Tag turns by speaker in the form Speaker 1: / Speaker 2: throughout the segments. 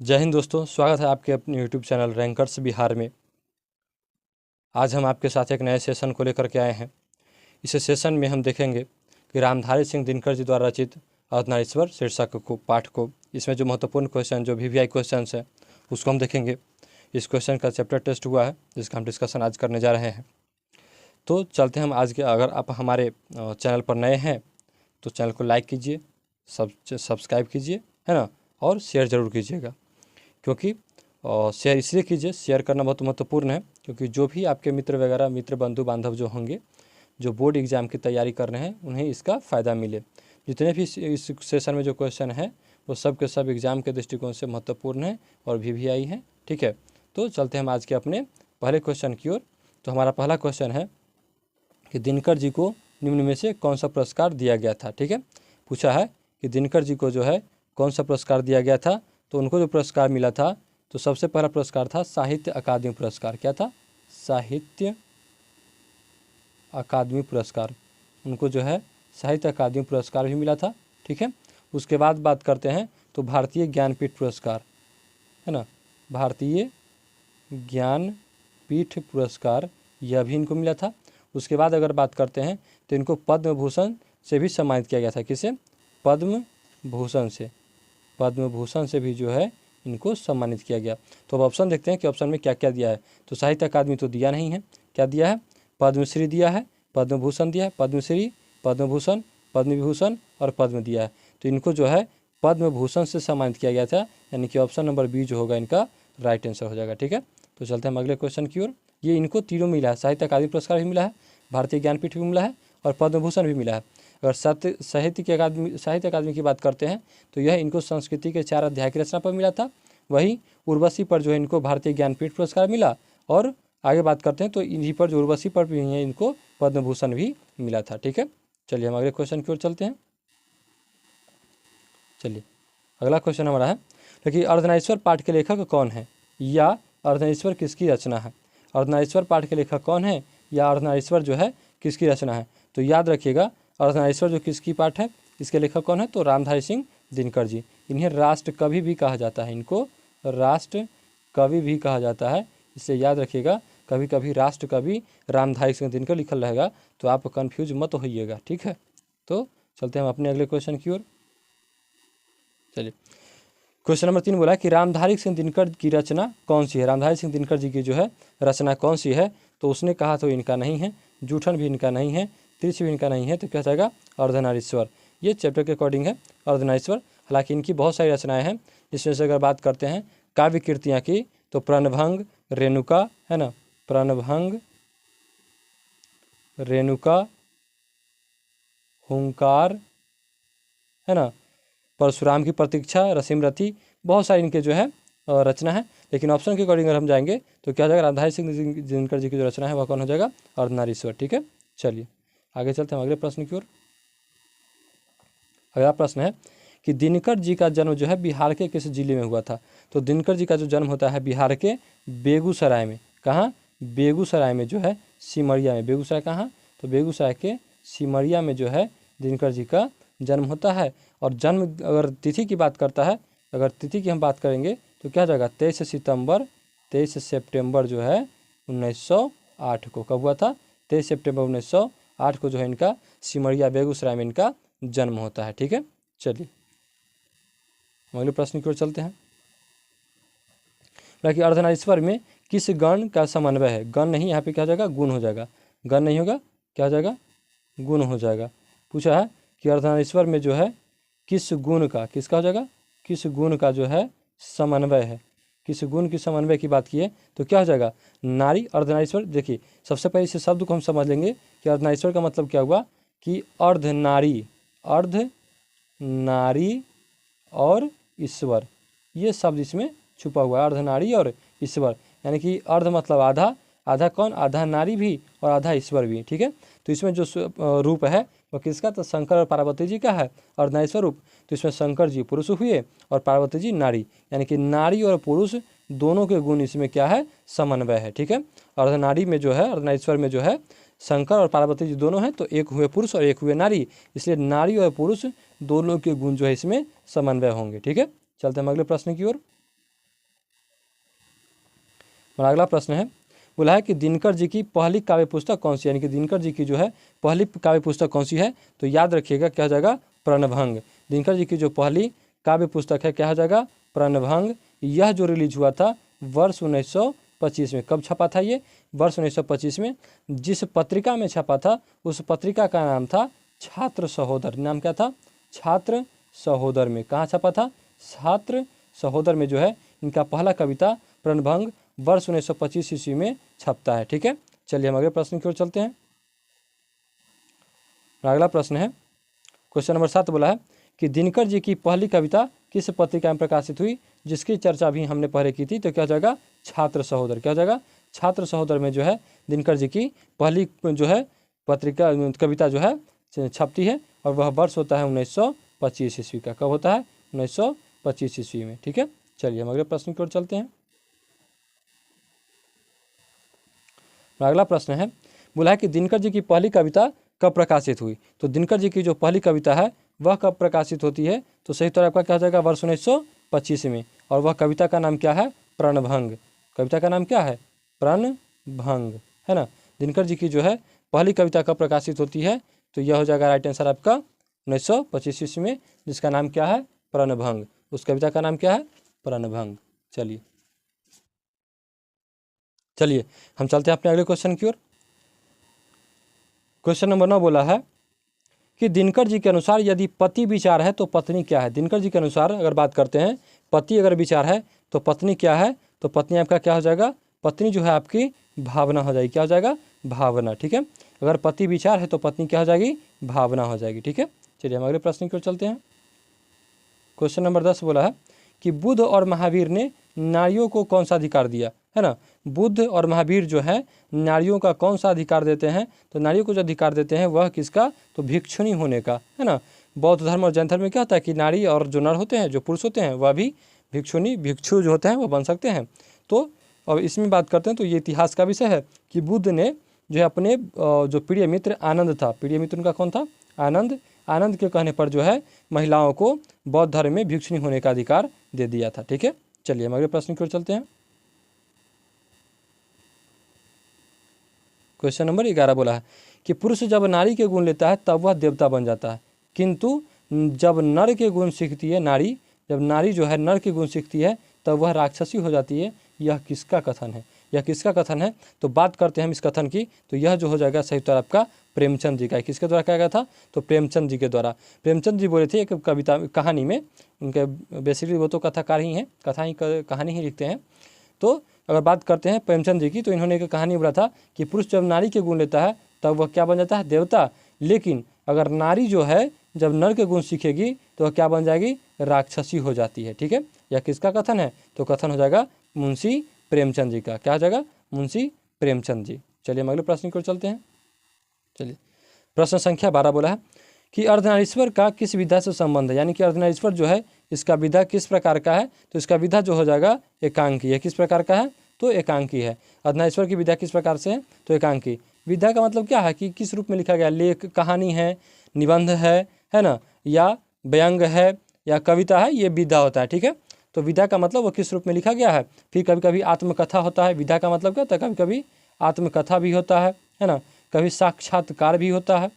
Speaker 1: जय हिंद दोस्तों, स्वागत है आपके अपने यूट्यूब चैनल रैंकर्स बिहार में। आज हम आपके साथ एक नए सेशन को लेकर के आए हैं। इस सेशन में हम देखेंगे कि रामधारी सिंह दिनकर जी द्वारा रचित अर्धनारीश्वर शीर्षक को पाठ को, इसमें जो महत्वपूर्ण क्वेश्चन जो VVI क्वेश्चन है उसको हम देखेंगे। इस क्वेश्चन का चैप्टर टेस्ट हुआ है जिसका हम डिस्कशन आज करने जा रहे हैं। तो चलते हैं हम आज के। अगर आप हमारे चैनल पर नए हैं तो चैनल को लाइक कीजिए, सब्सक्राइब कीजिए, है ना, और शेयर ज़रूर कीजिएगा। क्योंकि शेयर इसलिए कीजिए, शेयर करना बहुत महत्वपूर्ण है, क्योंकि जो भी आपके मित्र वगैरह, मित्र बंधु बांधव जो होंगे, जो बोर्ड एग्ज़ाम की तैयारी कर रहे हैं, उन्हें इसका फ़ायदा मिले। जितने भी इस सेशन में जो क्वेश्चन है वो सब के सब एग्ज़ाम के दृष्टिकोण से महत्वपूर्ण है और VVI है। ठीक है, तो चलते हैं हम आज के अपने पहले क्वेश्चन की ओर। तो हमारा पहला क्वेश्चन है कि दिनकर जी को निम्न में से कौन सा पुरस्कार दिया गया था। ठीक है, पूछा है कि दिनकर जी को जो है कौन सा पुरस्कार दिया गया था। तो उनको जो पुरस्कार मिला था, तो सबसे पहला पुरस्कार था साहित्य अकादमी पुरस्कार। क्या था? साहित्य अकादमी पुरस्कार। उनको जो है साहित्य अकादमी पुरस्कार भी मिला था। ठीक है, उसके बाद बात करते हैं तो भारतीय ज्ञानपीठ पुरस्कार, है ना, भारतीय ज्ञानपीठ पुरस्कार यह भी इनको मिला था। उसके बाद अगर बात करते हैं तो इनको पद्म भूषण से भी सम्मानित किया गया था। किसे? पद्म भूषण से। पद्म भूषण से भी जो है इनको सम्मानित किया गया। तो अब ऑप्शन देखते हैं कि ऑप्शन में क्या क्या दिया है। तो साहित्य अकादमी तो दिया नहीं है, क्या दिया है? पद्मश्री दिया है, पद्म भूषण दिया है, पद्मश्री, पद्म भूषण, पद्म विभूषण और पद्म दिया है। तो इनको जो है पद्म भूषण से सम्मानित किया गया था, यानी कि ऑप्शन नंबर बी जो होगा इनका राइट आंसर हो जाएगा। ठीक है, तो चलते हैं हम अगले क्वेश्चन की ओर। ये इनको तीनों मिला है, साहित्य अकादमी पुरस्कार भी मिला है, भारतीय ज्ञानपीठ भी मिला है और पद्म भूषण भी मिला है। अगर साहित्य अकादमी की बात करते हैं तो यह इनको संस्कृति के 4 अध्याय की रचना पर मिला था। वही उर्वशी पर जो है इनको भारतीय ज्ञानपीठ पुरस्कार मिला। और आगे बात करते हैं तो इन्हीं पर जो उर्वशी पर भी है इनको पद्म भूषण भी मिला था। ठीक है, चलिए हम अगले क्वेश्चन की ओर चलते हैं। चलिए अगला क्वेश्चन हमारा है, देखिए अर्धनारीश्वर पाठ के लेखक कौन है, या अर्धनारीश्वर किसकी रचना है। अर्धनारीश्वर पाठ के लेखक कौन है या अर्धनारीश्वर जो है किसकी रचना है। तो याद रखिएगा, अर्धनारीश्वर जो किसकी पाठ है, इसके लेखक कौन है, तो रामधारी सिंह दिनकर जी। इन्हें राष्ट्र कवि भी कहा जाता है, इनको राष्ट्र कवि भी कहा जाता है। इसलिए याद रखिएगा, कभी कभी राष्ट्र कवि रामधारी सिंह दिनकर लिखल रहेगा तो आप कंफ्यूज मत होइएगा। ठीक है, तो चलते हैं हम अपने अगले क्वेश्चन की ओर। चलिए क्वेश्चन नंबर 3 बोला कि रामधारी सिंह दिनकर की रचना कौन सी है। रामधारी सिंह दिनकर जी की जो है रचना कौन सी है। तो उसने कहा तो इनका नहीं है, जूठन भी इनका नहीं है, तिरछ भी इनका नहीं है, तो क्या जाएगा अर्धनारीश्वर। ये चैप्टर के अकॉर्डिंग है अर्धनारीश्वर। हालांकि इनकी बहुत सारी रचनाएं हैं, जिसमें से अगर बात करते हैं काव्य कीर्तियाँ की तो प्रणभंग, रेणुका, है ना, प्रणभंग, रेणुका, हुंकार, है ना, परशुराम की प्रतीक्षा, रसीमरती, बहुत सारी इनके जो है रचना है। लेकिन ऑप्शन के अकॉर्डिंग अगर हम जाएंगे तो क्या हो जाएगा, रामधारी सिंह दिनकर जी की जो रचना है वह कौन हो जाएगा, अर्धनारीश्वर। ठीक है, चलिए आगे चलते हैं अगले प्रश्न की ओर। अगला प्रश्न है कि दिनकर जी का जन्म जो है बिहार के किस जिले में हुआ था। तो दिनकर जी का जो जन्म होता है बिहार के बेगूसराय में। कहाँ? बेगूसराय में जो है सिमरिया में। बेगूसराय कहाँ? तो बेगूसराय के सिमरिया में जो है दिनकर जी का जन्म होता है। और जन्म अगर तिथि की बात करता है, अगर तिथि की हम बात करेंगे तो क्या जाएगा 23 सितंबर जो है 1908 को। कब हुआ था? 23 सितंबर 1908 को जो है इनका सिमरिया बेगूसराय में इनका जन्म होता है। ठीक है, चलिए अगले प्रश्न की ओर चलते हैं। कि अर्धनारीश्वर में किस गण का समन्वय है। गण नहीं, यहाँ पे क्या हो जाएगा, गुण हो जाएगा। गण नहीं होगा, क्या हो जाएगा, गुण हो जाएगा। पूछा है कि अर्धनारीश्वर में जो है किस गुण का, किसका हो जाएगा, किस गुण का जो है समन्वय है। किस गुण की समन्वय की बात की है तो क्या हो जाएगा, नारी। अर्धनारीश्वर, देखिए सबसे पहले इस शब्द को हम समझ लेंगे कि अर्धनारीश्वर का मतलब क्या हुआ कि अर्धनारी, अर्धनारी और ईश्वर, ये शब्द इसमें छुपा हुआ है, अर्धनारी और ईश्वर। यानी कि अर्ध मतलब आधा, आधा कौन, आधा नारी भी और आधा ईश्वर भी। ठीक है, तो इसमें जो रूप है वो किसका, तो शंकर और पार्वती जी का है अर्धनारीश्वर रूप। तो इसमें शंकर जी पुरुष हुए और पार्वती जी नारी, यानी कि नारी और पुरुष दोनों के गुण इसमें क्या है, समन्वय है। ठीक है, अर्धनारी में जो है, अर्धनारीश्वर में जो है शंकर और पार्वती जी दोनों हैं, तो एक हुए पुरुष और एक हुए नारी, इसलिए नारी और पुरुष दोनों के गुण जो है इसमें समन्वय होंगे। ठीक है, चलते हैं अगले प्रश्न की ओर। हमारा अगला प्रश्न है, बोला है कि दिनकर जी की पहली काव्य पुस्तक कौन सी है, यानी कि दिनकर जी की जो है पहली काव्य पुस्तक कौन सी है, तो याद रखिएगा क्या हो जाएगा, प्रणभंग। दिनकर जी की जो पहली काव्य पुस्तक है क्या हो जाएगा, प्रणभंग। यह जो रिलीज हुआ था वर्ष 1925 में। कब छपा था ये, वर्ष 1925 में। जिस पत्रिका में छपा था उस पत्रिका का नाम था छात्र सहोदर। नाम क्या था, छात्र सहोदर में। कहाँ छपा था, छात्र सहोदर में जो है इनका पहला कविता प्रणभंग वर्ष 1925 ईस्वी में छपता है। ठीक है, चलिए हम अगले प्रश्न की ओर चलते हैं। अगला प्रश्न है, क्वेश्चन नंबर 7 बोला है कि दिनकर जी की पहली कविता किस पत्रिका में प्रकाशित हुई, जिसकी चर्चा भी हमने पहले की थी, तो क्या हो जाएगा, छात्र सहोदर। क्या हो जाएगा, छात्र सहोदर में जो है दिनकर जी की पहली जो है पत्रिका कविता जो है छपती है, और वह वर्ष होता है 1925 ईस्वी का। कब होता है, 1925 ईस्वी में। ठीक है, चलिए हम अगले प्रश्न की ओर चलते हैं। अगला प्रश्न है, बोला है कि दिनकर जी की पहली कविता कब प्रकाशित हुई। तो दिनकर जी की जो पहली कविता है वह कब प्रकाशित होती है, तो सही उत्तर आपका क्या हो जाएगा, वर्ष 1925 में। और वह कविता का नाम क्या है, प्रणभंग। कविता का नाम क्या है, प्रणभंग, है ना। दिनकर जी की जो है पहली कविता कब प्रकाशित होती है, तो यह हो जाएगा राइट आंसर आपका 1925 ईस्वी में, जिसका नाम क्या है, प्रणभंग। उस कविता का नाम क्या है, प्रणभंग। चलिए हम चलते हैं अपने अगले क्वेश्चन की ओर। क्वेश्चन नंबर 9 बोला है कि दिनकर जी के अनुसार यदि पति विचार है तो पत्नी क्या है। दिनकर जी के अनुसार अगर बात करते हैं, पति अगर विचार है तो पत्नी क्या है, तो पत्नी आपका क्या हो जाएगा, पत्नी जो है आपकी भावना हो जाएगी। क्या हो जाएगा, भावना। ठीक है, अगर पति विचार है तो पत्नी क्या हो जाएगी, भावना हो जाएगी। ठीक है, चलिए हम अगले प्रश्न की ओर चलते हैं। क्वेश्चन नंबर 10 बोला है कि बुद्ध और महावीर ने नारियों को कौन सा अधिकार दिया, है ना। बुद्ध और महावीर जो है नारियों का कौन सा अधिकार देते हैं, तो नारियों को जो अधिकार देते हैं वह किसका, तो भिक्षुणी होने का, है ना। बौद्ध धर्म और जैन धर्म में क्या होता है कि नारी और जो नर होते हैं, जो पुरुष होते हैं, वह भी भिक्षु जो होते हैं वो बन सकते हैं। तो अब इसमें बात करते हैं, तो ये इतिहास का विषय है कि बुद्ध ने जो है अपने जो प्रिय मित्र आनंद था, प्रिय मित्र उनका कौन था, आनंद के कहने पर जो है महिलाओं को बौद्ध धर्म में भिक्षुणी होने का अधिकार दे दिया था। ठीक है, चलिए हम अगले प्रश्न की ओर चलते हैं। क्वेश्चन नंबर 11 बोला है कि पुरुष जब नारी के गुण लेता है तब वह देवता बन जाता है, किंतु जब नर के गुण सीखती है नारी, जब नारी जो है नर के गुण सीखती है तब वह राक्षसी हो जाती है। यह किसका कथन है, यह किसका कथन है, तो बात करते हैं हम इस कथन की, तो यह जो हो जाएगा सही उत्तर आपका प्रेमचंद जी का है। किसके द्वारा कहा गया था, तो प्रेमचंद जी के द्वारा। प्रेमचंद जी बोले थे एक कविता कहानी में, उनके बेसिकली वो तो कथाकार ही हैं, कहानी ही लिखते हैं। तो अगर बात करते हैं प्रेमचंद जी की, तो इन्होंने एक कहानी बोला था कि पुरुष जब नारी के गुण लेता है तब वह क्या बन जाता है, देवता। लेकिन अगर नारी जो है जब नर के गुण सीखेगी तो वह क्या बन जाएगी, राक्षसी हो जाती है। ठीक है, यह किसका कथन है, तो कथन हो जाएगा मुंशी प्रेमचंद जी का। क्या हो जाएगा, मुंशी प्रेमचंद जी। चलिए हम अगले प्रश्न की ओर चलते हैं। चलिए प्रश्न संख्या 12 बोला है कि अर्धनारीश्वर का किस विधा से संबंध है, यानी कि अर्धनारीश्वर जो है इसका विधा किस प्रकार का है, तो इसका विधा जो हो जाएगा एकांकी है। किस प्रकार का है, तो एकांकी है। अर्धनारीश्वर की विधा किस प्रकार से है, तो एकांकी। विधा का मतलब क्या है कि किस रूप में लिखा गया, लेख, कहानी है, निबंध है ना, या व्यंग है, या कविता है, ये विधा होता है। ठीक है, तो विधा का मतलब वो किस रूप में लिखा गया है। फिर कभी कभी आत्मकथा होता है, विधा का मतलब क्या होता है, कभी कभी आत्मकथा भी होता है ना, कभी साक्षात्कार भी होता है।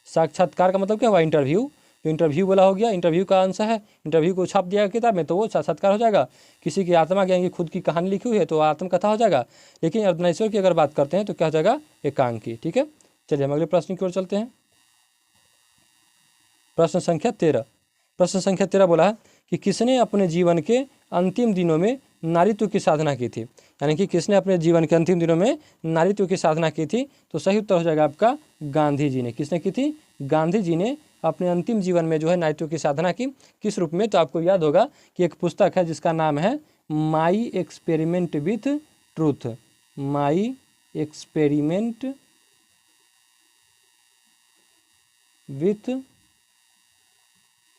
Speaker 1: साक्षात्कार का मतलब क्या हुआ, इंटरव्यू। तो इंटरव्यू बोला हो गया, इंटरव्यू का आंसर है, इंटरव्यू को छाप दिया किताब में तो वो साक्षात्कार हो जाएगा। किसी की आत्मा ज्ञान की खुद की कहानी लिखी हुई है तो आत्मकथा हो जाएगा। लेकिन अर्धनारीश्वर की अगर बात करते हैं तो क्या हो जाएगा, एकांकी। ठीक है, चलिए हम अगले प्रश्न की ओर चलते हैं। प्रश्न संख्या 13। प्रश्न संख्या 13 बोला है कि किसने अपने जीवन के अंतिम दिनों में नारीत्व की साधना की थी, यानी कि किसने अपने जीवन के अंतिम दिनों में नारीत्व की साधना की थी, तो सही उत्तर हो जाएगा आपका गांधी जी ने। किसने की थी, गांधी जी ने अपने अंतिम जीवन में जो है नारीत्व की साधना की। किस रूप में, तो आपको याद होगा कि एक पुस्तक है जिसका नाम है my experiment with truth. My experiment with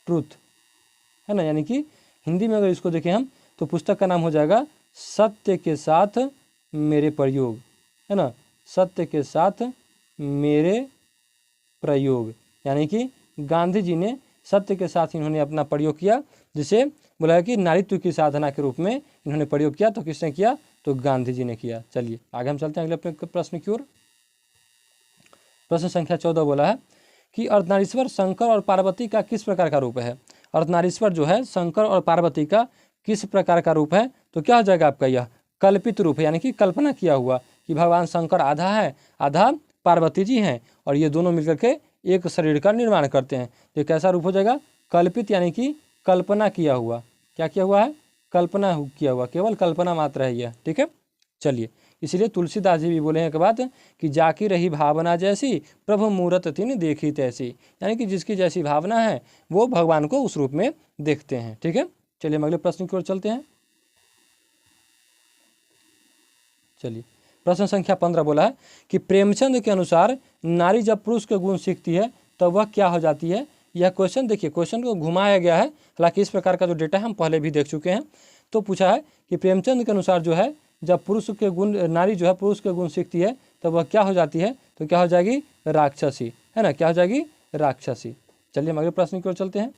Speaker 1: truth, है ना, यानी कि हिंदी में अगर इसको देखें हम तो पुस्तक का नाम हो जाएगा सत्य के साथ मेरे प्रयोग, है ना, सत्य के साथ मेरे प्रयोग। यानी कि गांधी जी ने सत्य के साथ इन्होंने अपना प्रयोग किया, जिसे बोला कि नारीत्व की साधना के रूप में इन्होंने प्रयोग किया। तो किसने किया, तो गांधी जी ने किया। चलिए आगे हम चलते हैं अगले प्रश्न की ओर। प्रश्न संख्या 14 बोला है कि अर्धनारीश्वर शंकर और पार्वती का किस प्रकार का रूप है। अर्धनारीश्वर जो है शंकर और पार्वती का किस प्रकार का रूप है, तो क्या हो जाएगा आपका, यह कल्पित रूप है, यानी कि कल्पना किया हुआ कि भगवान शंकर आधा है, आधा पार्वती जी हैं, और ये दोनों मिलकर के एक शरीर का निर्माण करते हैं। तो कैसा रूप हो जाएगा, कल्पित, यानी कि कल्पना किया हुआ। क्या किया हुआ है, कल्पना किया हुआ, केवल कल्पना मात्र है यह। ठीक है, चलिए इसलिए तुलसीदास जी भी बोले हैं एक बात कि जाकी रही भावना जैसी प्रभु मूरत तिन देखी तैसी, यानी कि जिसकी जैसी भावना है वो भगवान को उस रूप में देखते हैं। ठीक है, चलिए हम अगले प्रश्न की ओर चलते हैं। चलिए प्रश्न संख्या 15 बोला है कि प्रेमचंद के अनुसार नारी जब पुरुष के गुण सीखती है तब वह क्या हो जाती है। यह क्वेश्चन देखिए, क्वेश्चन को घुमाया गया है, हालांकि इस प्रकार का जो डेटा है हम पहले भी देख चुके हैं। तो पूछा है कि प्रेमचंद के अनुसार जो है जब पुरुष के गुण, नारी जो है पुरुष के गुण सीखती है तब वह क्या हो जाती है, तो क्या हो जाएगी, राक्षसी, है ना, क्या हो जाएगी, राक्षसी। चलिए हम अगले प्रश्न की ओर चलते हैं।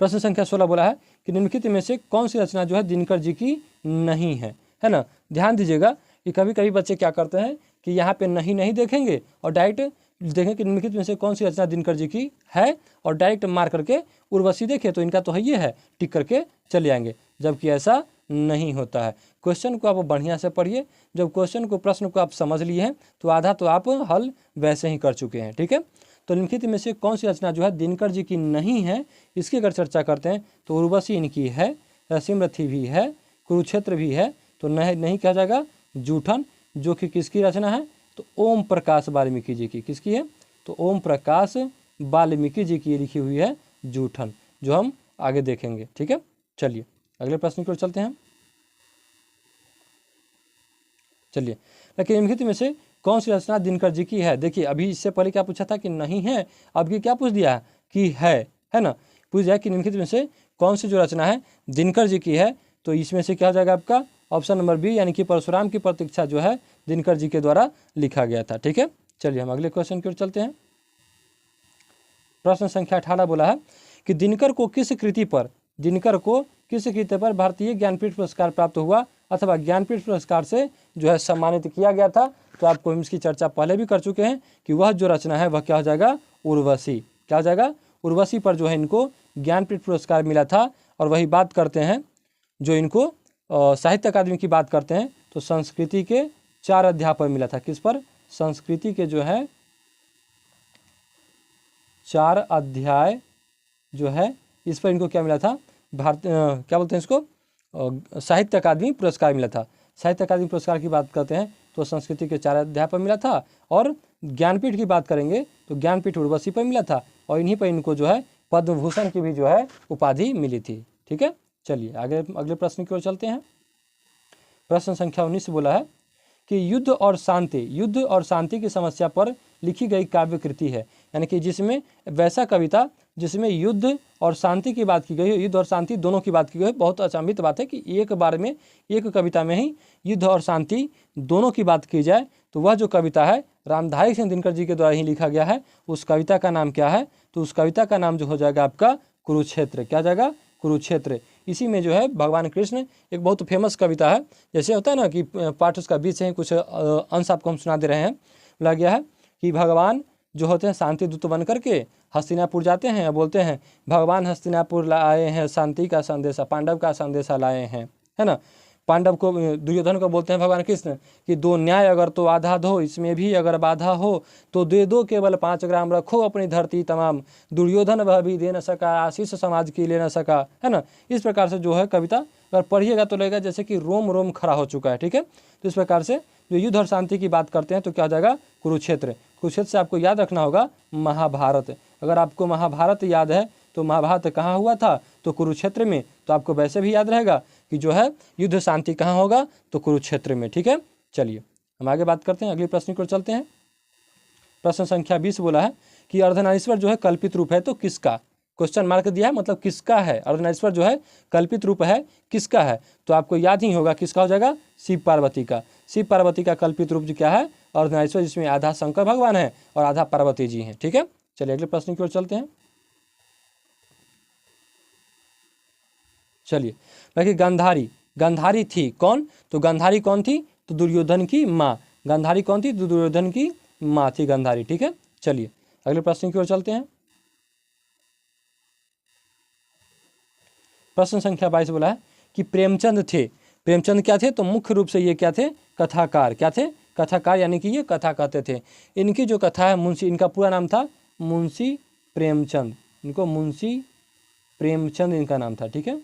Speaker 1: प्रश्न संख्या 16 बोला है कि निम्नलिखित में से कौन सी रचना जो है दिनकर जी की नहीं है, है ना। ध्यान दीजिएगा कि कभी कभी बच्चे क्या करते हैं कि यहाँ पे नहीं देखेंगे और डायरेक्ट देखें कि निम्नलिखित में से कौन सी रचना दिनकर जी की है, और डायरेक्ट मार करके उर्वशी देखे तो इनका तो है ये है, टिक करके चले आएंगे, जबकि ऐसा नहीं होता है। क्वेश्चन को आप बढ़िया से पढ़िए, जब क्वेश्चन को, प्रश्न को आप समझ लिए हैं तो आधा तो आप हल वैसे ही कर चुके हैं। ठीक है, तो निम्नलिखित में से कौन सी रचना जो है दिनकर जी की नहीं है, इसकी अगर चर्चा करते हैं तो उर्वशी इनकी है, रसिमरथी भी है, कुरुक्षेत्र भी है, तो नहीं कहा जाएगा जूठन, जो कि किसकी रचना है, तो ओम प्रकाश वाल्मीकि जी की। किसकी है, तो ओम प्रकाश वाल्मीकि जी की लिखी हुई है जूठन, जो हम आगे देखेंगे। ठीक है, चलिए अगले प्रश्न की ओर चलते हैं। चलिए, लेकिन निम्नलिखित में से कौन सी रचना दिनकर जी की है। देखिए अभी इससे पहले क्या पूछा था कि नहीं है, अब की क्या पूछ दिया कि है ना, पूछ दिया कि निम्नलिखित में से कौन सी जो रचना है दिनकर जी की है, तो इसमें से क्या हो जाएगा आपका ऑप्शन नंबर बी, यानी कि परशुराम की प्रतीक्षा जो है दिनकर जी के द्वारा लिखा गया था। ठीक है, चलिए हम अगले क्वेश्चन की ओर चलते हैं। प्रश्न संख्या 18 बोला है कि दिनकर को किस कृति पर भारतीय ज्ञानपीठ पुरस्कार प्राप्त हुआ अथवा ज्ञानपीठ पुरस्कार से जो है सम्मानित किया गया था। तो आपको इसकी चर्चा पहले भी कर चुके हैं कि वह जो रचना है वह क्या हो जाएगा, उर्वशी। क्या हो जाएगा, उर्वशी पर जो है इनको ज्ञानपीठ पुरस्कार मिला था। और वही बात करते हैं जो इनको साहित्य अकादमी की बात करते हैं तो संस्कृति के 4 अध्याय पर मिला था। किस पर, संस्कृति के जो है 4 अध्याय जो है इस पर इनको क्या मिला था, क्या बोलते हैं इसको, साहित्य अकादमी पुरस्कार मिला था। साहित्य अकादमी पुरस्कार की बात करते हैं तो संस्कृति के 4 अध्याय पर मिला था, और ज्ञानपीठ की बात करेंगे तो ज्ञानपीठ उर्वशी पर मिला था, और इन्हीं पर इनको जो है पद्म भूषण की भी जो है उपाधि मिली थी। ठीक है, चलिए आगे अगले प्रश्न की ओर चलते हैं। प्रश्न संख्या 19 बोला है कि युद्ध और शांति की समस्या पर लिखी गई काव्य कृति है, यानी कि जिसमें वैसा कविता जिसमें युद्ध और शांति की बात की गई है, युद्ध और शांति दोनों की बात की गई है। बहुत अचंभित बात है कि एक बार में एक कविता में ही युद्ध और शांति दोनों की बात की जाए। तो वह जो कविता है रामधारी सिंह दिनकर जी के द्वारा ही लिखा गया है, उस कविता का नाम क्या है, तो उस कविता का नाम जो हो जाएगा आपका कुरुक्षेत्र। क्या जाएगा, कुरुक्षेत्र। इसी में जो है भगवान कृष्ण, एक बहुत फेमस कविता है, जैसे होता है ना कि पाठ उसका बीच से ही कुछ अंश आपको हम सुना दे रहे हैं। बोला गया है कि भगवान जो होते हैं शांति दूत बन करके हस्तिनापुर जाते हैं, बोलते हैं भगवान हस्तिनापुर लाए हैं शांति का संदेशा, पांडव का संदेशा लाए हैं, है ना। पांडव को, दुर्योधन को बोलते हैं भगवान कृष्ण कि दो न्याय अगर तो आधा दो, इसमें भी अगर बाधा हो तो दे दो केवल 5 ग्राम, रखो अपनी धरती तमाम, दुर्योधन वह भी दे न सका, आशीष समाज की ले न सका, है ना। इस प्रकार से जो है कविता अगर पढ़िएगा तो लगेगा जैसे कि रोम रोम खड़ा हो चुका है। ठीक है, तो इस प्रकार से जो युद्ध और शांति की बात करते हैं तो क्या हो जाएगा, कुरुक्षेत्र। कुरुक्षेत्र से आपको याद रखना होगा महाभारत। अगर आपको महाभारत याद है तो महाभारत कहाँ हुआ था, तो कुरुक्षेत्र में। तो आपको वैसे भी याद रहेगा कि जो है युद्ध शांति कहाँ होगा, तो कुरुक्षेत्र में। ठीक है, चलिए हम आगे बात करते हैं, अगले प्रश्न को चलते हैं। प्रश्न संख्या 20 बोला है कि अर्धनारीश्वर जो है कल्पित रूप है तो किसका, क्वेश्चन मार्क दिया है, मतलब किसका है। अर्धनारीश्वर जो है कल्पित रूप है किसका है, तो आपको याद ही होगा किसका हो जाएगा, शिव पार्वती का। शिव पार्वती का कल्पित रूप जो क्या है, अर्धनारीश्वर, जिसमें आधा शंकर भगवान है और आधा पार्वती जी हैं। ठीक है, चलिए अगले प्रश्न की ओर चलते हैं। चलिए बाकी गांधारी, गांधारी थी कौन, तो गांधारी कौन थी, तो दुर्योधन की माँ। गांधारी कौन थी, तो दुर्योधन की माँ थी गांधारी। ठीक है, चलिए अगले प्रश्न की ओर चलते हैं। प्रश्न संख्या 22 बोला है कि प्रेमचंद थे, प्रेमचंद क्या थे, तो मुख्य रूप से ये क्या थे, कथाकार। क्या थे, कथाकार, यानी कि ये कथा कहते थे। इनकी जो कथा है मुंशी, इनका पूरा नाम था मुंशी प्रेमचंद, इनको मुंशी प्रेमचंद इनका नाम था। ठीक है,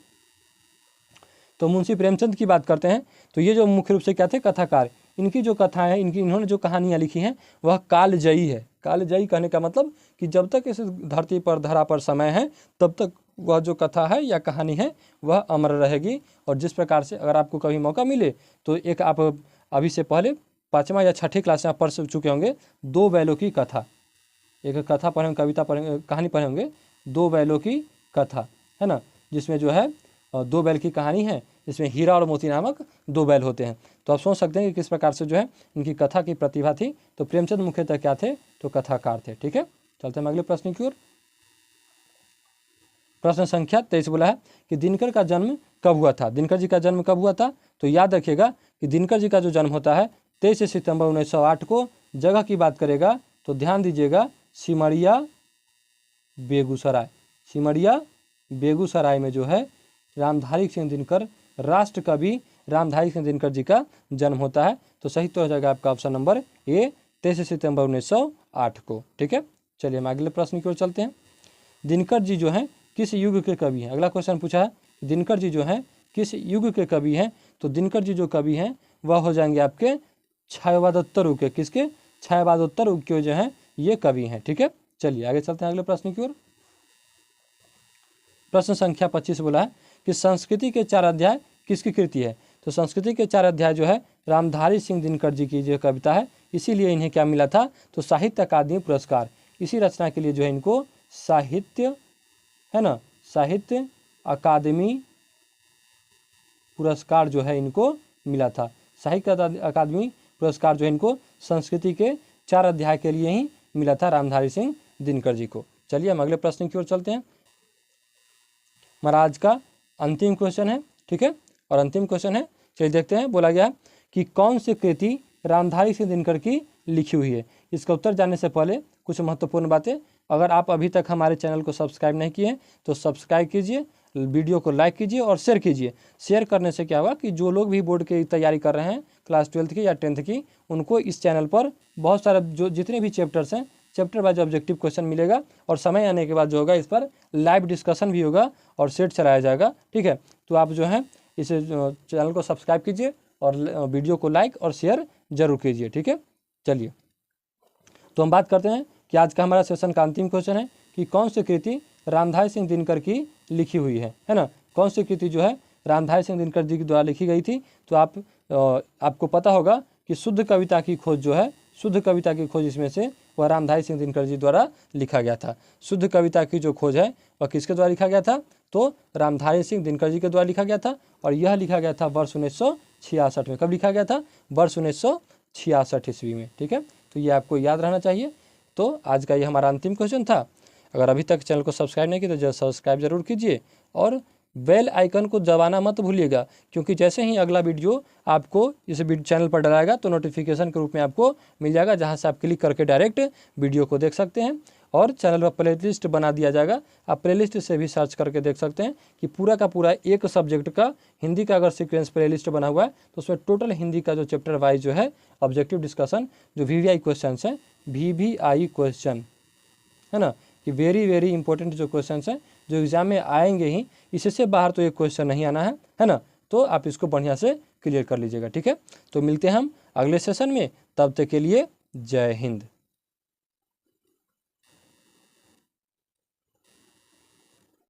Speaker 1: तो मुंशी प्रेमचंद की बात करते हैं तो ये जो मुख्य रूप से क्या थे, कथाकार। इनकी जो कथाएं हैं, इन्होंने जो कहानियाँ लिखी हैं वह कालजयी है। कालजयी कहने का मतलब कि जब तक इस धरती पर, धरा पर समय है, तब तक वह जो कथा है या कहानी है वह अमर रहेगी। और जिस प्रकार से अगर आपको कभी मौका मिले तो एक आप अभी से पहले 5वां या 6ठी क्लास में आप पढ़ चुके होंगे, 2 बैलों की कथा। एक कथा पढ़ेंगे, कविता पढ़ेंगे, कहानी पढ़ेंगे, 2 बैलों की कथा, है ना, जिसमें जो है 2 बैल की कहानी है, जिसमें हीरा और मोती नामक 2 बैल होते हैं। तो आप सोच सकते हैं कि किस प्रकार से जो है इनकी कथा की प्रतिभा थी। तो प्रेमचंद मुख्यतः क्या थे, तो कथाकार थे। ठीक है, चलते हैं अगले प्रश्न की ओर। प्रश्न संख्या 23 बोला है कि दिनकर का जन्म कब हुआ था। दिनकर जी का जन्म कब हुआ था, तो याद रखिएगा कि दिनकर जी का जो जन्म होता है 23 सितंबर 1908 को। जगह की बात करेगा तो ध्यान दीजिएगा, सिमरिया बेगूसराय। सिमरिया बेगूसराय में जो है रामधारी सिंह दिनकर, राष्ट्र कवि रामधारी सिंह दिनकर जी का जन्म होता है। तो सही तो हो जाएगा आपका ऑप्शन नंबर ए, 23 सितंबर 1908 को। ठीक है, चलिए हम अगले प्रश्न की ओर चलते हैं। दिनकर जी जो हैं किस युग के कवि हैं। अगला क्वेश्चन पूछा है दिनकर जी जो हैं किस युग के कवि हैं। तो दिनकर जी जो कवि हैं वह हो जाएंगे आपके छायावादोत्तर युग के। किसके, छायावादोत्तर युग के जो हैं ये कवि हैं। ठीक है, चलिए आगे चलते हैं अगले प्रश्न की ओर। प्रश्न संख्या 25 बोला है कि संस्कृति के 4 अध्याय किसकी कृति है। तो संस्कृति के 4 अध्याय जो है रामधारी सिंह दिनकर जी की जो कविता है, इसीलिए इन्हें क्या मिला था, तो साहित्य अकादमी पुरस्कार। इसी रचना के लिए जो है इनको साहित्य, है ना, साहित्य अकादमी पुरस्कार जो है इनको मिला था। साहित्य अकादमी पुरस्कार जो है इनको संस्कृति के 4 अध्याय के लिए ही मिला था रामधारी सिंह दिनकर जी को। चलिए हम अगले प्रश्न की ओर चलते हैं। महाराज का अंतिम क्वेश्चन है। ठीक है, और अंतिम क्वेश्चन है, चलिए देखते हैं। बोला गया कि कौन सी कृति रामधारी सिंह दिनकर की लिखी हुई है। इसका उत्तर जानने से पहले कुछ महत्वपूर्ण बातें। अगर आप अभी तक हमारे चैनल को सब्सक्राइब नहीं किए तो सब्सक्राइब कीजिए, वीडियो को लाइक कीजिए और शेयर कीजिए। शेयर करने से क्या होगा कि जो लोग भी बोर्ड की तैयारी कर रहे हैं, क्लास 12th की या 10th की, उनको इस चैनल पर बहुत सारे जो जितने भी चैप्टर्स हैं, चैप्टर वाइज ऑब्जेक्टिव क्वेश्चन मिलेगा। और समय आने के बाद जो होगा इस पर लाइव डिस्कशन भी होगा और सेट चलाया जाएगा। ठीक है, तो आप जो है इस चैनल को सब्सक्राइब कीजिए और वीडियो को लाइक और शेयर जरूर कीजिए। ठीक है, चलिए तो हम बात करते हैं कि आज का हमारा सेशन का अंतिम क्वेश्चन है कि कौन सी कृति रामधारी सिंह दिनकर की लिखी हुई है ना। कौन सी कृति जो है रामधारी सिंह दिनकर जी के द्वारा लिखी गई थी। तो आपको पता होगा कि शुद्ध कविता की खोज जो है, शुद्ध कविता की खोज इसमें से वह रामधारी सिंह दिनकर जी द्वारा लिखा गया था। शुद्ध कविता की जो खोज है वह किसके द्वारा लिखा गया था, तो रामधारी सिंह दिनकर जी के द्वारा लिखा गया था। और यह लिखा गया था वर्ष 1966 में। कब लिखा गया था, वर्ष 1966 ईस्वी में। ठीक है, तो ये आपको याद रहना चाहिए। तो आज का ये हमारा अंतिम क्वेश्चन था। अगर अभी तक चैनल को सब्सक्राइब नहीं किया तो सब्सक्राइब जरूर कीजिए और बेल आइकन को दबाना मत भूलिएगा, क्योंकि जैसे ही अगला वीडियो आपको इस चैनल पर डलाएगा तो नोटिफिकेशन के रूप में आपको मिल जाएगा, जहां से आप क्लिक करके डायरेक्ट वीडियो को देख सकते हैं। और चैनल पर प्लेलिस्ट बना दिया जाएगा, आप प्लेलिस्ट से भी सर्च करके देख सकते हैं कि पूरा का पूरा एक सब्जेक्ट का हिंदी का अगर सीक्वेंस प्लेलिस्ट बना हुआ है तो उसमें टोटल हिंदी का जो चैप्टर वाइज जो है ऑब्जेक्टिव डिस्कशन, जो VVI क्वेश्चन हैं, VVI क्वेश्चन है ना, कि वेरी वेरी इंपॉर्टेंट जो क्वेश्चन हैं जो एग्जाम में आएंगे ही, इससे बाहर तो एक क्वेश्चन नहीं आना है ना। तो आप इसको बढ़िया से क्लियर कर लीजिएगा। ठीक है, तो मिलते हैं हम अगले सेशन में, तब तक के लिए जय हिंद।